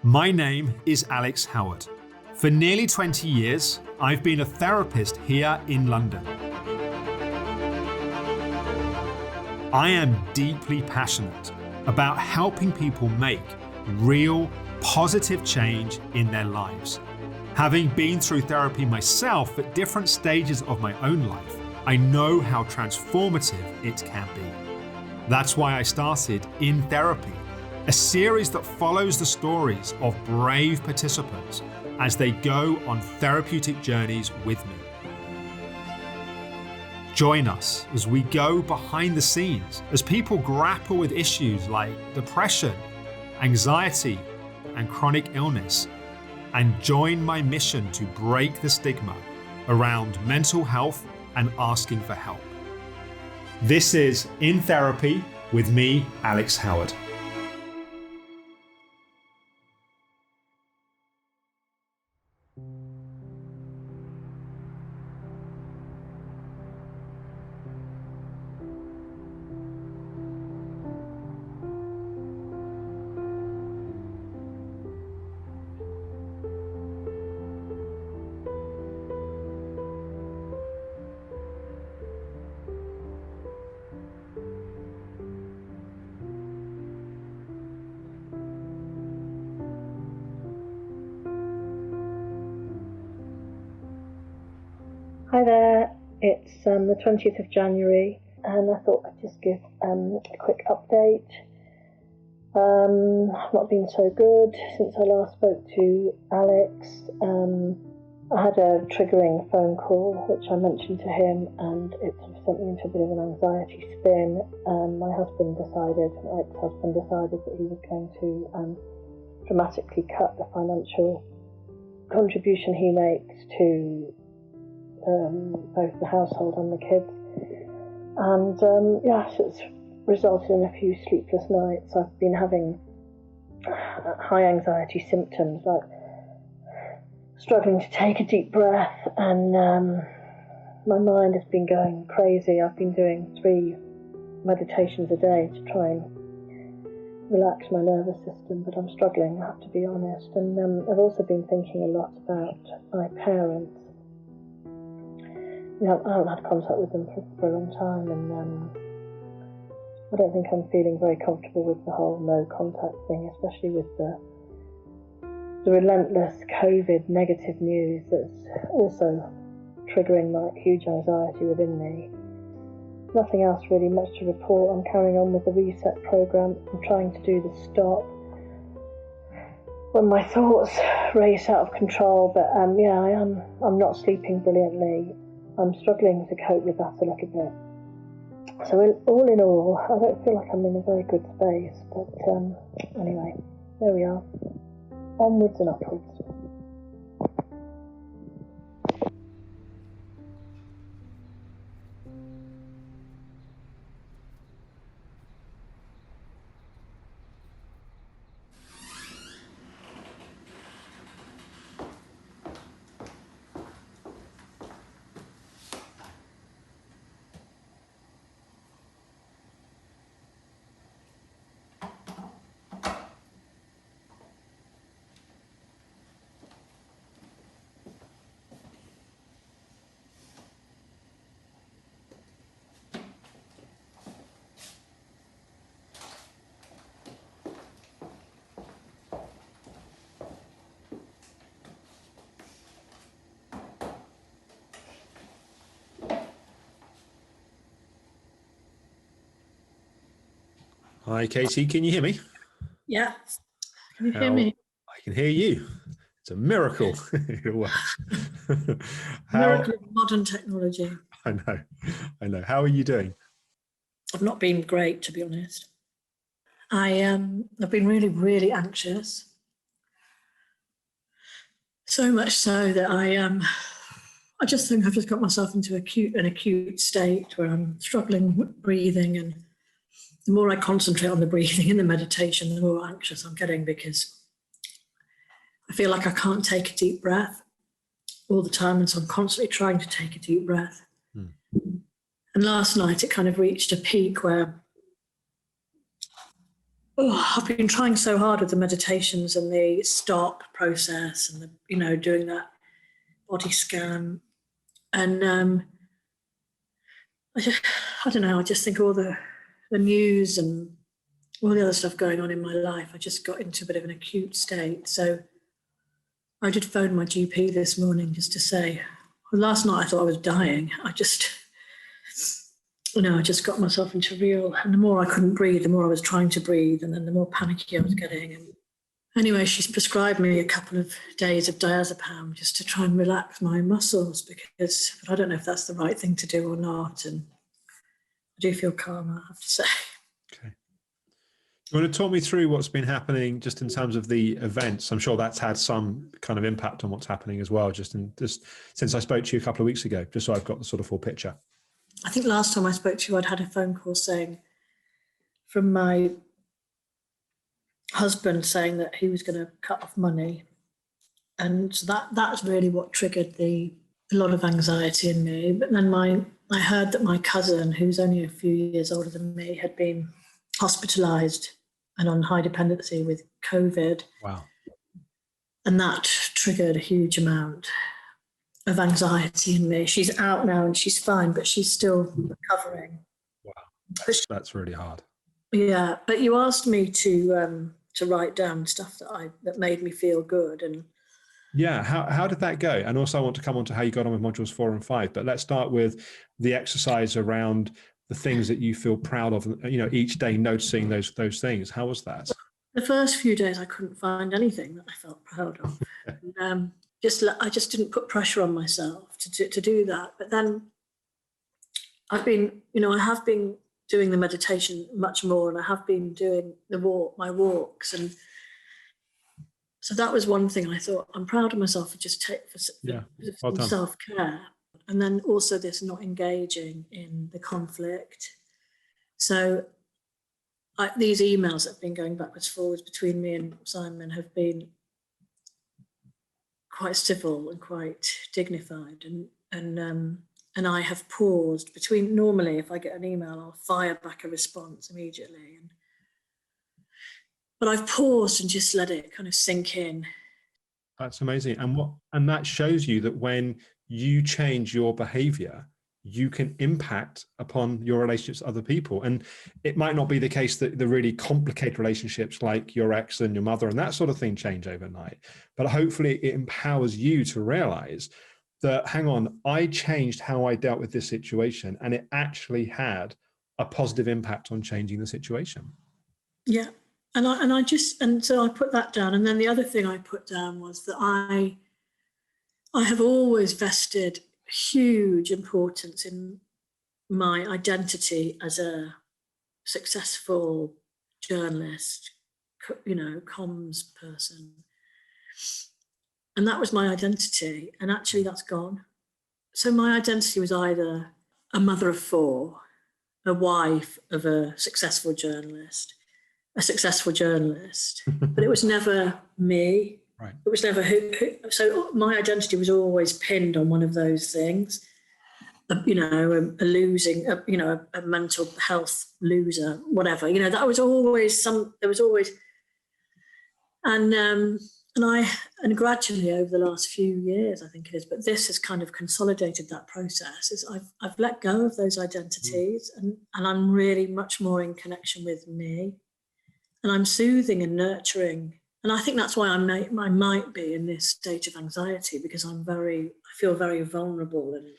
My name is Alex Howard. For nearly 20 years, I've been a therapist here in London. I am deeply passionate about helping people make real, positive change in their lives. Having been through therapy myself at different stages of my own life, I know how transformative it can be. That's why I started In Therapy, a series that follows the stories of brave participants as they go on therapeutic journeys with me. Join us as we go behind the scenes, as people grapple with issues like depression, anxiety, and chronic illness, and join my mission to break the stigma around mental health and asking for help. This is In Therapy with me, Alex Howard. Hi there, it's the 20th of January and I thought I'd just give a quick update. I've not been so good since I last spoke to Alex. I had a triggering phone call which I mentioned to him and it sort of sent me into a bit of an anxiety spin. My ex-husband decided that he was going to dramatically cut the financial contribution he makes to both the household and the kids, and yes, it's resulted in a few sleepless nights. I've been having high anxiety symptoms like struggling to take a deep breath, and my mind has been going crazy. I've been doing 3 meditations a day to try and relax my nervous system, but I'm struggling, I have to be honest. And I've also been thinking a lot about my parents. I haven't had contact with them for a long time, and I don't think I'm feeling very comfortable with the whole no contact thing, especially with the relentless COVID negative news that's also triggering like huge anxiety within me. Nothing else really much to report. I'm carrying on with the reset program. I'm trying to do the stop when my thoughts race out of control, but I'm not sleeping brilliantly. I'm struggling to cope with that a little bit. So all in all, I don't feel like I'm in a very good space, but anyway, there we are. Onwards and upwards. Hi, Katie. Can you hear me? Yeah. Can you hear me? I can hear you. It's a miracle. It works. Miracle of modern technology. I know. How are you doing? I've not been great, to be honest. I've been really, really anxious. So much so that I just think I've just got myself into an acute state where I'm struggling with breathing, and the more I concentrate on the breathing in the meditation, the more anxious I'm getting, because I feel like I can't take a deep breath all the time, and so I'm constantly trying to take a deep breath. And last night it kind of reached a peak where I've been trying so hard with the meditations and the stop process and doing that body scan. And I don't know, I just think all the news and all the other stuff going on in my life, I just got into a bit of an acute state. So I did phone my GP this morning just to say, well, last night I thought I was dying. I just got myself into and the more I couldn't breathe, the more I was trying to breathe, and then the more panicky I was getting. And anyway, she's prescribed me a couple of days of diazepam just to try and relax my muscles, but I don't know if that's the right thing to do or not. And I do feel calmer, I have to say. Okay. Do you want to talk me through what's been happening just in terms of the events? I'm sure that's had some kind of impact on what's happening as well, just since I spoke to you a couple of weeks ago, just so I've got the sort of full picture. I think last time I spoke to you, I'd had a phone call from my husband saying that he was going to cut off money. And so that's really what triggered a lot of anxiety in me. But then I heard that my cousin, who's only a few years older than me, had been hospitalised and on high dependency with COVID. Wow. And that triggered a huge amount of anxiety in me. She's out now and she's fine, but she's still recovering. Wow, that's really hard. Yeah, but you asked me to write down stuff that made me feel good. And yeah, how did that go? And also I want to come on to how you got on with modules 4 and 5, but let's start with the exercise around the things that you feel proud of, each day noticing those things. How was that? The first few days I couldn't find anything that I felt proud of. And, I just didn't put pressure on myself to do that. But then I have been doing the meditation much more, and I have been doing my walks. And so that was one thing I thought, I'm proud of myself for some self-care. And then also this not engaging in the conflict. So these emails that have been going backwards forwards between me and Simon have been quite civil and quite dignified, and I have paused between. Normally, if I get an email, I'll fire back a response immediately, but I've paused and just let it kind of sink in. That's amazing, and that shows you that when you change your behaviour, you can impact upon your relationships with other people. And it might not be the case that the really complicated relationships like your ex and your mother and that sort of thing change overnight, but hopefully it empowers you to realize that, hang on, I changed how I dealt with this situation, and it actually had a positive impact on changing the situation. Yeah. And so I put that down. And then the other thing I put down was that I have always vested huge importance in my identity as a successful journalist, comms person. And that was my identity. And actually that's gone. So my identity was either a mother of 4, a wife of a successful journalist, but it was never me. Right. It was never who. So my identity was always pinned on one of those things. A losing, a mental health loser, whatever. That was always there was always, and gradually over the last few years, I think it is, but this has kind of consolidated that process. I've let go of those identities, and I'm really much more in connection with me, and I'm soothing and nurturing. And I think that's why I might be in this state of anxiety, because I feel very vulnerable and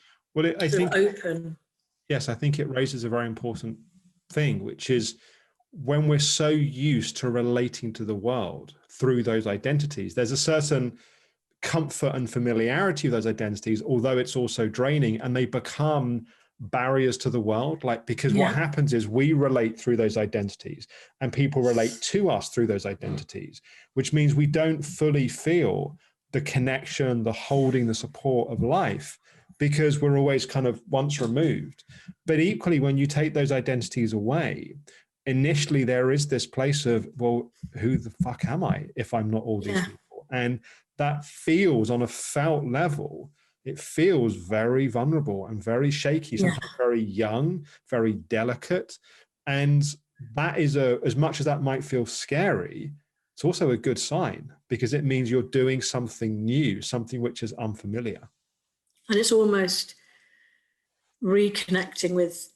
I think open. Yes, I think it raises a very important thing, which is when we're so used to relating to the world through those identities, there's a certain comfort and familiarity of those identities, although it's also draining, and they become barriers to the world. Because what happens is we relate through those identities, and people relate to us through those identities, which means we don't fully feel the connection, the holding, the support of life, because we're always kind of once removed. But equally, when you take those identities away, initially there is this place of, well, who the fuck am I if I'm not all these people? And that feels, on a felt level, it feels very vulnerable and very shaky, sometimes very young, very delicate. And that is as much as that might feel scary, it's also a good sign, because it means you're doing something new, something which is unfamiliar. And it's almost reconnecting with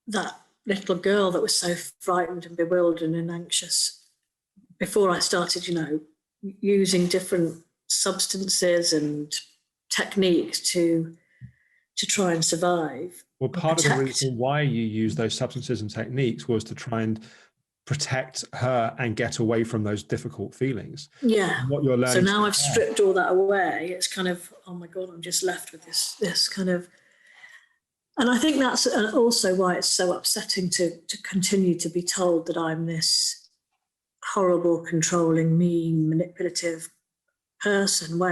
that little girl that was so frightened and bewildered and anxious before I started, using different substances and techniques to try and survive. Well, part of the reason why you use those substances and techniques was to try and protect her and get away from those difficult feelings. Yeah. And what you're learning. So now I've stripped all that away. It's kind of, oh my God, I'm just left with this kind of. And I think that's also why it's so upsetting to continue to be told that I'm this horrible, controlling, mean, manipulative person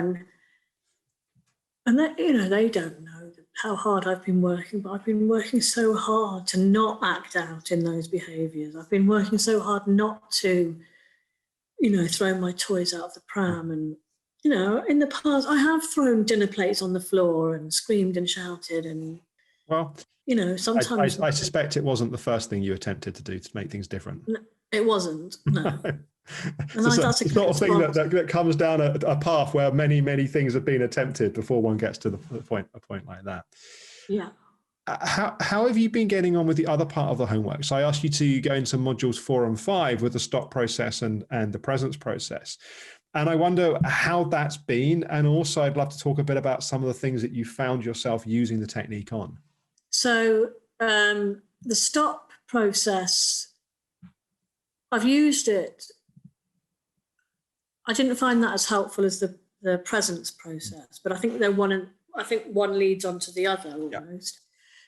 and that, they don't know how hard I've been working, but I've been working so hard to not act out in those behaviours. I've been working so hard not to, throw my toys out of the pram. And, in the past, I have thrown dinner plates on the floor and screamed and shouted. And, well, sometimes. I suspect it wasn't the first thing you attempted to do to make things different. No, it wasn't, no. And that's a sort of thing that comes down a path where many, many things have been attempted before one gets to a point like that. Yeah. How have you been getting on with the other part of the homework? So I asked you to go into modules 4 and 5 with the stop process and the presence process. And I wonder how that's been. And also I'd love to talk a bit about some of the things that you found yourself using the technique on. So the stop process, I've used it. I didn't find that as helpful as the presence process, but I think one leads on to the other almost. Yeah.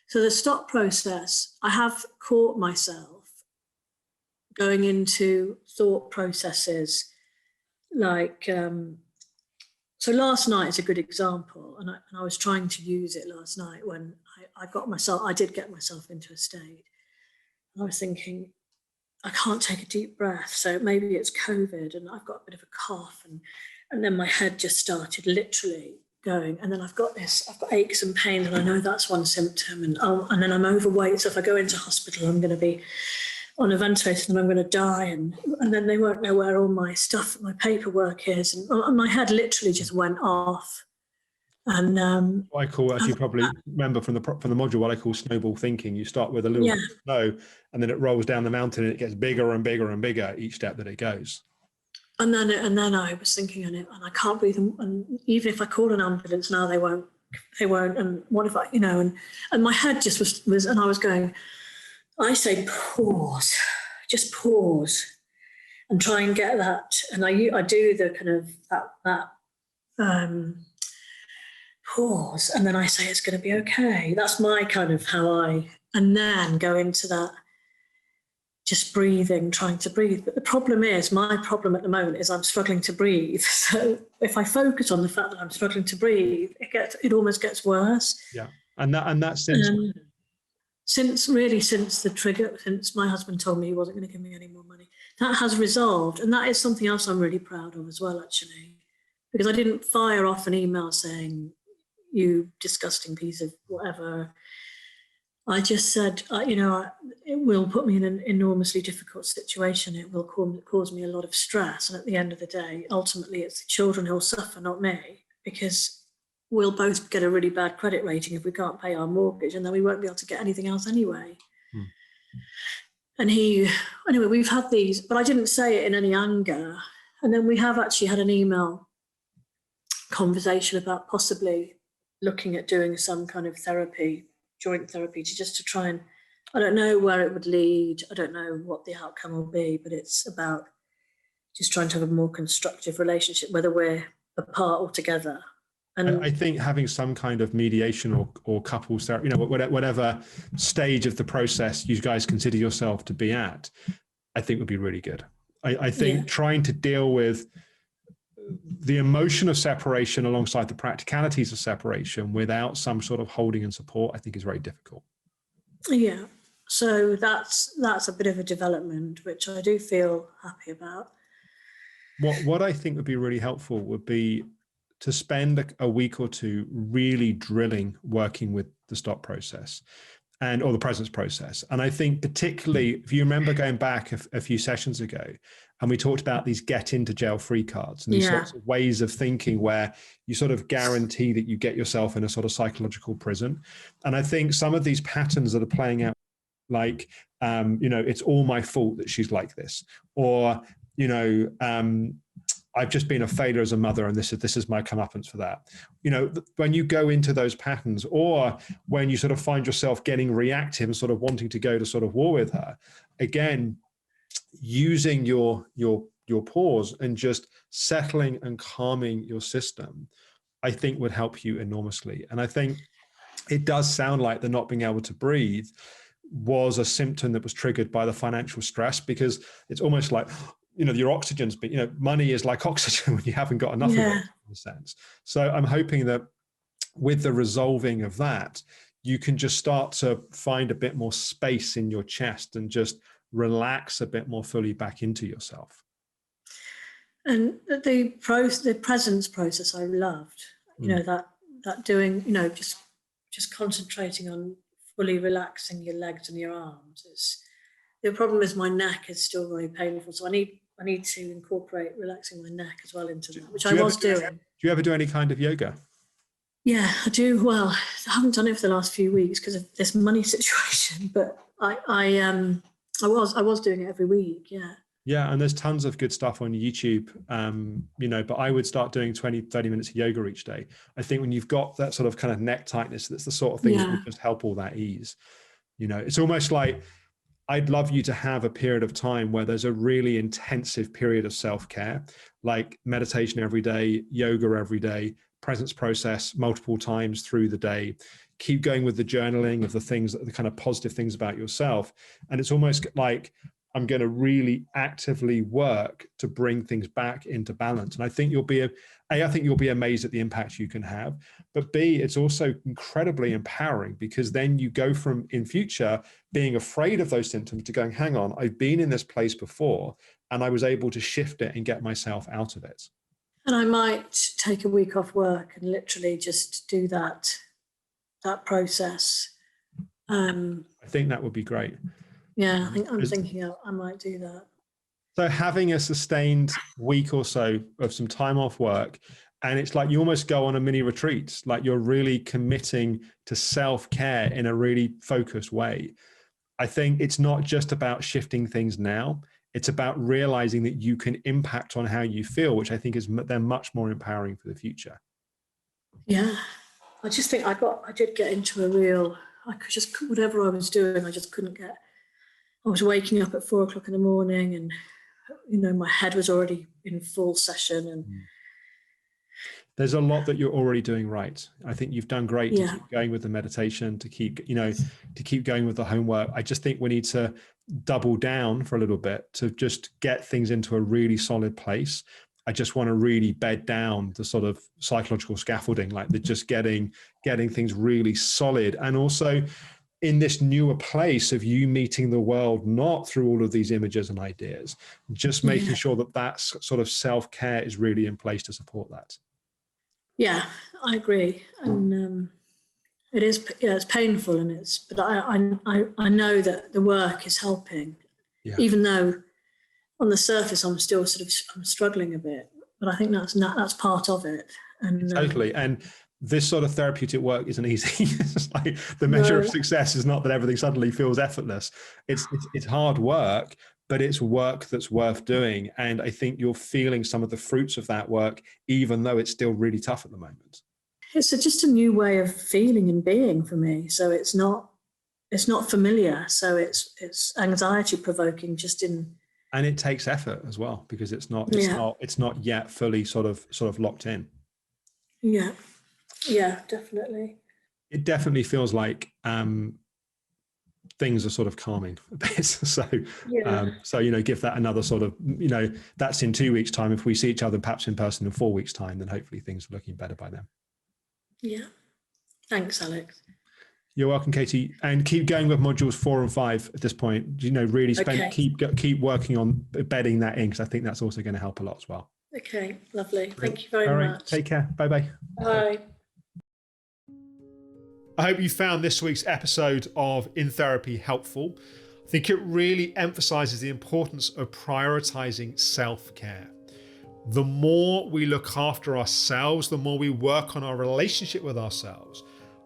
So the stop process, I have caught myself going into thought processes like, so last night is a good example, and I was trying to use it last night when I did get myself into a state. And I was thinking, I can't take a deep breath, so maybe it's COVID, and I've got a bit of a cough, and then my head just started literally going, and then I've got aches and pains, and I know that's one symptom, and then I'm overweight, so if I go into hospital, I'm going to be on a ventilator and I'm going to die, and then they won't know where all my stuff, my paperwork is, and my head literally just went off. And what I call, as you probably remember from the module, what I call snowball thinking. You start with a little bit of snow, and then it rolls down the mountain, and it gets bigger and bigger and bigger each step that it goes. And then I was thinking, and I can't breathe, and even if I call an ambulance now, they won't. And what if I, and my head just was, and I was going. I say pause, just pause, and try and get that. And I do the kind of that pause, and then I say it's going to be okay. That's my kind of and then go into that, just breathing, trying to breathe. But the problem is, my problem at the moment is I'm struggling to breathe. So if I focus on the fact that I'm struggling to breathe, it almost gets worse. Yeah, and that's since the trigger, since my husband told me he wasn't going to give me any more money, that has resolved. And that is something else I'm really proud of as well, actually, because I didn't fire off an email saying, you disgusting piece of whatever. I just said, it will put me in an enormously difficult situation. It will cause me a lot of stress. And at the end of the day, ultimately, it's the children who will suffer, not me, because we'll both get a really bad credit rating if we can't pay our mortgage, and then we won't be able to get anything else anyway. And anyway, we've had these, but I didn't say it in any anger. And then we have actually had an email conversation about possibly looking at doing some kind of therapy, joint therapy, to try and, I don't know where it would lead. I don't know what the outcome will be, but it's about just trying to have a more constructive relationship, whether we're apart or together. And I think having some kind of mediation or couples therapy, whatever stage of the process you guys consider yourself to be at, I think would be really good. I think trying to deal with the emotion of separation alongside the practicalities of separation without some sort of holding and support, I think is very difficult. Yeah. So that's a bit of a development, which I do feel happy about. What I think would be really helpful would be to spend a week or two really drilling, working with the stop process. or the presence process. And I think particularly, if you remember going back a few sessions ago, and we talked about these get into jail free cards and these sorts of ways of thinking where you sort of guarantee that you get yourself in a sort of psychological prison. And I think some of these patterns that are playing out, like, it's all my fault that she's like this, or, I've just been a failure as a mother, and this is my comeuppance for that. When you go into those patterns, or when you sort of find yourself getting reactive and sort of wanting to go to sort of war with her, again, using your pause and just settling and calming your system, I think would help you enormously. And I think it does sound like the not being able to breathe was a symptom that was triggered by the financial stress, because it's almost like, your oxygen's been, money is like oxygen when you haven't got enough of it, in a sense. So I'm hoping that with the resolving of that, you can just start to find a bit more space in your chest and just relax a bit more fully back into yourself. And the presence process I loved, that doing, just concentrating on fully relaxing your legs and your arms. The problem is my neck is still very painful, so I need to incorporate relaxing my neck as well into that, which I was doing. Do you ever do any kind of yoga? Yeah, I do. Well, I haven't done it for the last few weeks because of this money situation, but I was doing it every week. Yeah. Yeah, and there's tons of good stuff on YouTube, but I would start doing 20, 30 minutes of yoga each day. I think when you've got that sort of kind of neck tightness, that's the sort of thing that would just help all that ease. It's almost like, I'd love you to have a period of time where there's a really intensive period of self-care, like meditation every day, yoga every day, presence process multiple times through the day. Keep going with the journaling of the kind of positive things about yourself. And it's almost like, I'm going to really actively work to bring things back into balance. And I think you'll be amazed at the impact you can have. But B, it's also incredibly empowering, because then you go from, in future, being afraid of those symptoms to going, hang on, I've been in this place before and I was able to shift it and get myself out of it. And I might take a week off work and literally just do that process. I think that would be great. Yeah, I'm thinking I might do that. So having a sustained week or so of some time off work, and it's like you almost go on a mini retreat, like you're really committing to self-care in a really focused way. I think it's not just about shifting things now. It's about realizing that you can impact on how you feel, which I think is then much more empowering for the future. Yeah, I just think I did get into a real, whatever I was doing, I just couldn't get. I was waking up at 4 o'clock in the morning, and my head was already in full session. And there's a lot that you're already doing right. I think you've done great to keep going with the meditation, to keep going with the homework. I just think we need to double down for a little bit to just get things into a really solid place. I just want to really bed down the sort of psychological scaffolding, like the just getting things really solid, and also in this newer place of you meeting the world, not through all of these images and ideas, just making sure that sort of self-care is really in place to support that. Yeah, I agree. And it's painful, but I know that the work is helping, even though on the surface I'm still I'm struggling a bit, but I think that's part of it. And totally. And this sort of therapeutic work isn't easy. It's like the measure of success is not that everything suddenly feels effortless. It's hard work, but it's work that's worth doing. And I think you're feeling some of the fruits of that work, even though it's still really tough at the moment. It's just a new way of feeling and being for me. So it's not familiar. So it's anxiety provoking and it takes effort as well, because it's not yet fully sort of locked in. Yeah, definitely. It definitely feels like things are sort of calming a bit. So give that another sort of, that's in 2 weeks' time. If we see each other perhaps in person in 4 weeks' time, then hopefully things are looking better by then. Yeah. Thanks, Alex. You're welcome, Katie. And keep going with modules 4 and 5 at this point. Really keep working on bedding that in, because I think that's also going to help a lot as well. Okay, lovely. Thank you very much. Take care. Bye-bye. Bye. I hope you found this week's episode of In Therapy helpful. I think it really emphasizes the importance of prioritizing self-care. The more we look after ourselves, the more we work on our relationship with ourselves,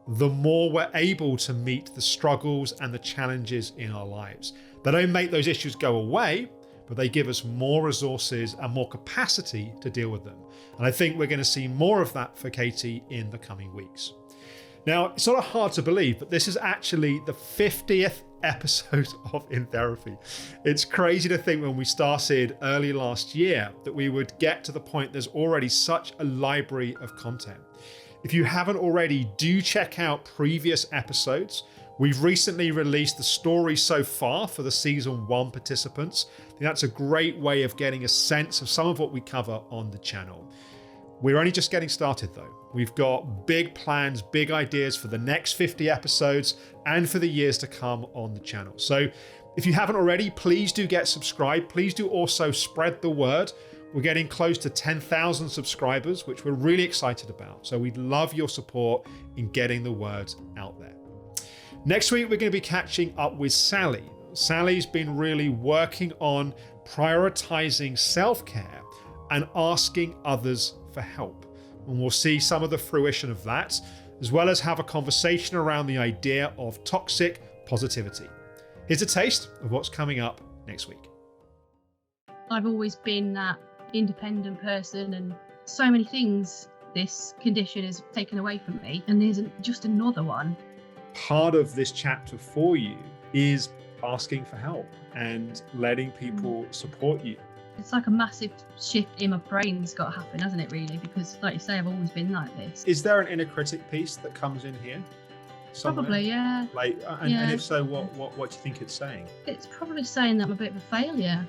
the more we're able to meet the struggles and the challenges in our lives. They don't make those issues go away, but they give us more resources and more capacity to deal with them. And I think we're going to see more of that for Katie in the coming weeks. Now, it's sort of hard to believe, but this is actually the 50th episode of In Therapy. It's crazy to think when we started early last year that we would get to the point there's already such a library of content. If you haven't already, do check out previous episodes. We've recently released the story so far for the season 1 participants. I think that's a great way of getting a sense of some of what we cover on the channel. We're only just getting started though. We've got big plans, big ideas for the next 50 episodes and for the years to come on the channel. So if you haven't already, please do get subscribed. Please do also spread the word. We're getting close to 10,000 subscribers, which we're really excited about. So we'd love your support in getting the word out there. Next week, we're going to be catching up with Sally. Sally's been really working on prioritizing self-care and asking others for help. And we'll see some of the fruition of that, as well as have a conversation around the idea of toxic positivity. Here's a taste of what's coming up next week. I've always been that independent person, and so many things this condition has taken away from me, and there's just another one. Part of this chapter for you is asking for help and letting people support you. It's like a massive shift in my brain's got to happen, hasn't it, really? Because, like you say, I've always been like this. Is there an inner critic piece that comes in here somewhere? Probably, yeah. And if so, what do you think it's saying? It's probably saying that I'm a bit of a failure.